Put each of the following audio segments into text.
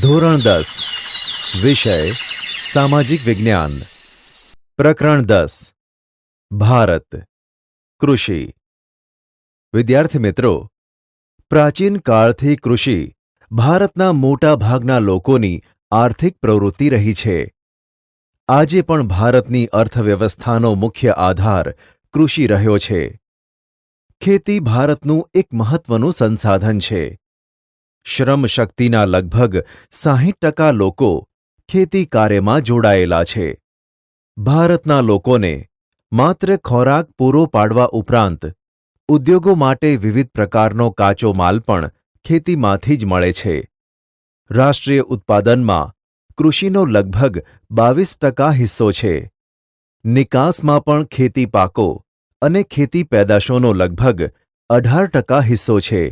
ધોરણ 10 વિષય સામાજિક વિજ્ઞાન પ્રકરણ 10 ભારત કૃષિ વિદ્યાર્થી મિત્રો, પ્રાચીન કાળથી કૃષિ ભારતના મોટા ભાગના લોકોની આર્થિક પ્રવૃત્તિ રહી છે. આજે પણ ભારતની અર્થવ્યવસ્થાનો મુખ્ય આધાર કૃષિ રહ્યો છે. ખેતી ભારતનું એક મહત્વનું સંસાધન છે. શ્રમ શક્તિના લગભગ 60% લોકો ખેતી કાર્યમાં જોડાયેલા છે. ભારતના લોકોને માત્ર ખોરાક પૂરો પાડવા ઉપરાંત ઉદ્યોગો માટે વિવિધ પ્રકારનો કાચો માલ પણ ખેતીમાંથી જ મળે છે. રાષ્ટ્રીય ઉત્પાદનમાં કૃષિનો લગભગ 22% હિસ્સો છે. નિકાસમાં પણ ખેતી પાકો અને ખેતી પેદાશોનો લગભગ 18% હિસ્સો છે,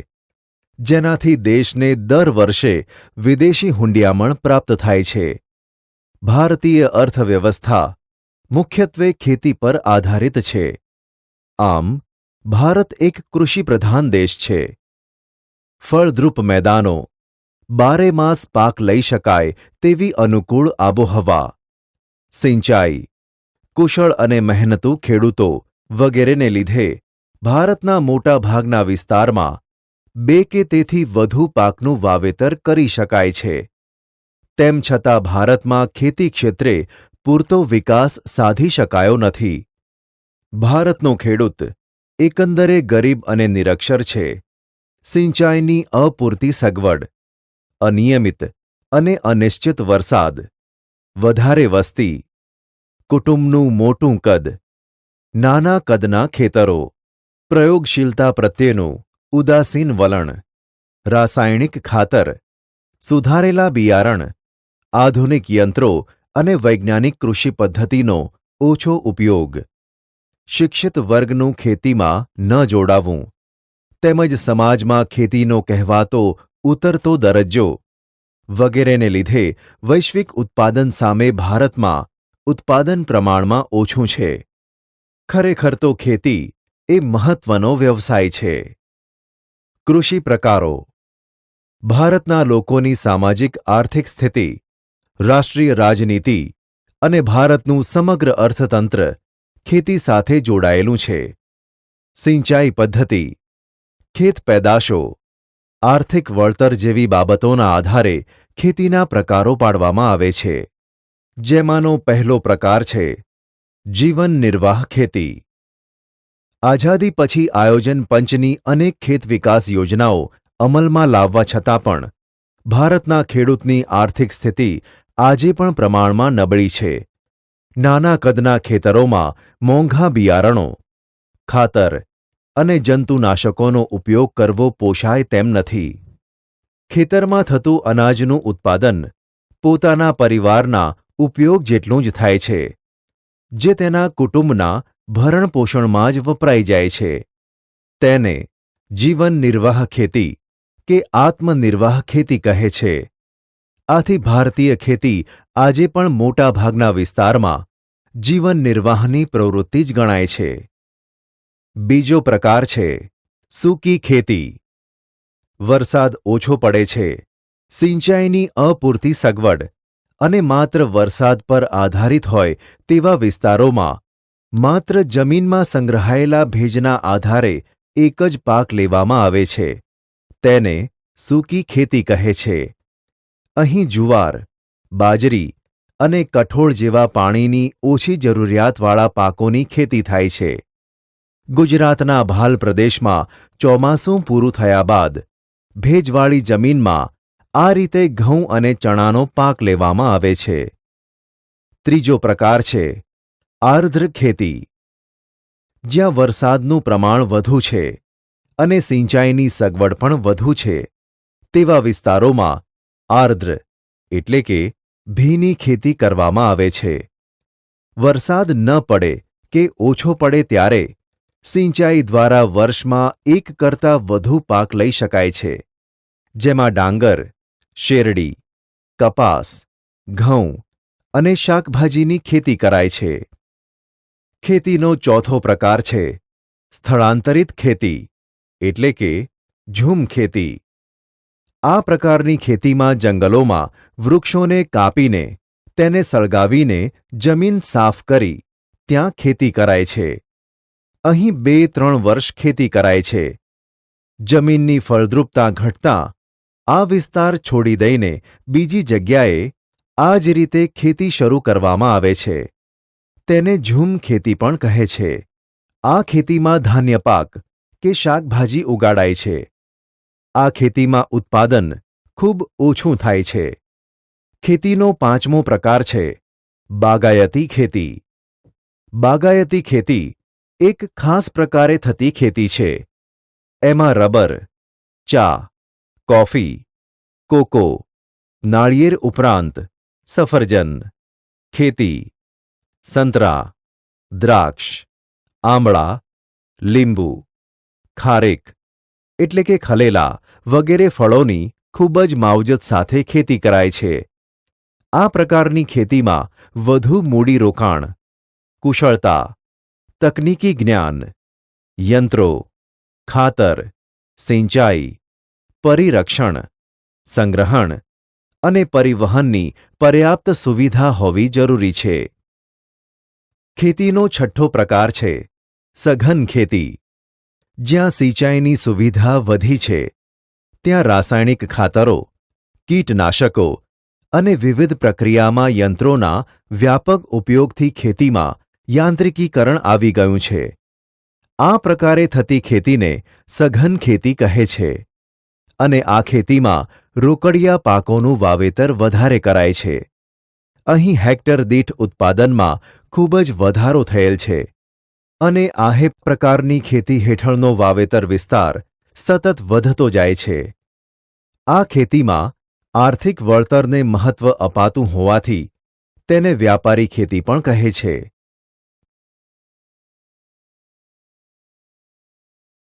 જેનાથી દેશને દર વર્ષે વિદેશી હુંડિયામણ પ્રાપ્ત થાય છે. ભારતીય અર્થવ્યવસ્થા મુખ્યત્વે ખેતી પર આધારિત છે. આમ, ભારત એક કૃષિપ્રધાન દેશ છે. ફળદ્રુપ મેદાનો, બારેમાસ પાક લઈ શકાય તેવી અનુકૂળ આબોહવા, સિંચાઈ, કુશળ અને મહેનતુ ખેડૂતો વગેરેને લીધે ભારતના મોટા ભાગના વિસ્તારમાં 2 કે તેથી વધુ પાકનું વાવેતર કરી શકાય છે. તેમ છતાં ભારતમાં ખેતી ક્ષેત્રે પૂરતો વિકાસ સાધી શકાયો નથી. ભારતનો ખેડૂત એકંદરે ગરીબ અને નિરક્ષર છે. સિંચાઈની અપૂરતી સગવડ, અનિયમિત અને અનિશ્ચિત વરસાદ, વધારે વસ્તી, કુટુંબનું મોટું કદ, નાના કદના ખેતરો, પ્રયોગશીલતા પ્રત્યેનું ઉદાસીન વલણ, રાસાયણિક ખાતર, સુધારેલા બિયારણ, આધુનિક યંત્રો અને વૈજ્ઞાનિક કૃષિ પદ્ધતિનો ઓછો ઉપયોગ, શિક્ષિત વર્ગનું ખેતીમાં ન જોડાવું, તેમજ સમાજમાં ખેતીનો કહેવાતો ઉતરતો દરજ્જો વગેરેને લીધે વૈશ્વિક ઉત્પાદન સામે ભારતમાં ઉત્પાદન પ્રમાણમાં ઓછું છે. ખરેખર તો ખેતી એ મહત્વનો વ્યવસાય છે. કૃષિ પ્રકારો. ભારતના લોકોની સામાજિક આર્થિક સ્થિતિ, રાષ્ટ્રીય રાજનીતિ અને ભારતનું સમગ્ર અર્થતંત્ર ખેતી સાથે જોડાયેલું છે. સિંચાઈ પદ્ધતિ, ખેત પેદાશો, આર્થિક વળતર જેવી બાબતોના આધારે ખેતીના પ્રકારો પાડવામાં આવે છે. જેમાંનો પહેલો પ્રકાર છે જીવન નિર્વાહ ખેતી. આઝાદી પછી આયોજન પંચની અનેક ખેત વિકાસ યોજનાઓ અમલમાં લાવવા છતાં પણ ભારતના ખેડૂતની આર્થિક સ્થિતિ આજે પણ પ્રમાણમાં નબળી છે. નાના કદના ખેતરોમાં મોંઘા બિયારણો, ખાતર અને જંતુનાશકોનો ઉપયોગ કરવો પોષાય તેમ નથી. ખેતરમાં થતું અનાજનું ઉત્પાદન પોતાના પરિવારના ઉપયોગ જેટલું જ થાય છે, જે તેના કુટુંબના ભરણપોષણમાં જ વપરાઈ જાય છે. તેને જીવન નિર્વાહ ખેતી કે આત્મનિર્વાહ ખેતી કહે છે. આથી ભારતીય ખેતી આજે પણ મોટા ભાગના વિસ્તારમાં જીવન નિર્વાહની પ્રવૃત્તિ જ ગણાય છે. બીજો પ્રકાર છે સૂકી ખેતી. વરસાદ ઓછો પડે છે, સિંચાઈની અપૂરતી સગવડ અને માત્ર વરસાદ પર આધારિત હોય તેવા વિસ્તારોમાં માત્ર જમીનમાં સંગ્રહાયેલા ભેજના આધારે એક જ પાક લેવામાં આવે છે. તેને સૂકી ખેતી કહે છે. અહીં જુવાર, બાજરી અને કઠોળ જેવા પાણીની ઓછી જરૂરિયાતવાળા પાકોની ખેતી થાય છે. ગુજરાતના ભાલ પ્રદેશમાં ચોમાસું પૂરું થયા બાદ ભેજવાળી જમીનમાં આ રીતે ઘઉં અને ચણાનો પાક લેવામાં આવે છે. ત્રીજો પ્રકાર છે આર્દ્ર ખેતી. જ્યાં વરસાદનું પ્રમાણ વધુ છે અને સિંચાઈની સગવડ પણ વધુ છે તેવા વિસ્તારોમાં આર્દ્ર એટલે કે ભીની ખેતી કરવામાં આવે છે. વરસાદ ન પડે કે ઓછો પડે ત્યારે સિંચાઈ દ્વારા વર્ષમાં એક કરતાં વધુ પાક લઈ શકાય છે, જેમાં ડાંગર, શેરડી, કપાસ, ઘઉં અને શાકભાજીની ખેતી કરાય છે. ખેતીનો ચોથો પ્રકાર છે સ્થળાંતરિત ખેતી એટલે કે ઝૂમ ખેતી. આ પ્રકારની ખેતીમાં જંગલોમાં વૃક્ષોને કાપીને તેને સળગાવીને જમીન સાફ કરી ત્યાં ખેતી કરાય છે. અહીં 2-3 વર્ષ ખેતી કરાય છે. જમીનની ફળદ્રુપતા ઘટતાં આ વિસ્તાર છોડી દઈને બીજી જગ્યાએ આ જ રીતે ખેતી શરૂ કરવામાં આવે છે. તેને ઝૂમ ખેતી પણ કહે છે. આ ખેતીમાં ધાન્ય પાક કે શાકભાજી ઉગાડાય છે. આ ખેતીમાં ઉત્પાદન ખૂબ ઓછું થાય છે. ખેતીનો 5મો પ્રકાર છે બાગાયતી ખેતી. બાગાયતી ખેતી એક ખાસ પ્રકારે થતી ખેતી છે. એમાં રબર, ચા, કોફી, કોકો, નાળિયેર ઉપરાંત સફરજન, ખેતી, સંતરા, દ્રાક્ષ, આંબળા, લીંબુ, ખારેક એટલે કે ખલેલા વગેરે ફળોની ખૂબ જ માવજત સાથે ખેતી કરાય છે. આ પ્રકારની ખેતીમાં વધુ મૂડીરોકાણ, કુશળતા, તકનીકી જ્ઞાન, યંત્રો, ખાતર, સિંચાઈ, પરિરક્ષણ, સંગ્રહણ અને પરિવહનની પર્યાપ્ત સુવિધા હોવી જરૂરી છે. ખેતીનો 6થો પ્રકાર છે સઘન ખેતી. જ્યાં સિંચાઈની સુવિધા વધી છે ત્યાં રાસાયણિક ખાતરો, કીટનાશકો અને વિવિધ પ્રક્રિયામાં યંત્રોના વ્યાપક ઉપયોગથી ખેતીમાં યાંત્રિકીકરણ આવી ગયું છે. આ પ્રકારે થતી ખેતીને સઘન ખેતી કહે છે. અને આ ખેતીમાં રોકડિયા પાકોનું વાવેતર વધારે કરાય છે. અહીં હેક્ટર દીઠ ઉત્પાદનમાં ખૂબ જ વધારો થયેલ છે. અને આ પ્રકારની ખેતી હેઠળનો વાવેતર વિસ્તાર સતત વધતો જાય છે. આ ખેતીમાં આર્થિક વળતરને મહત્વ અપાતું હોવાથી તેને વ્યાપારી ખેતી પણ કહે છે.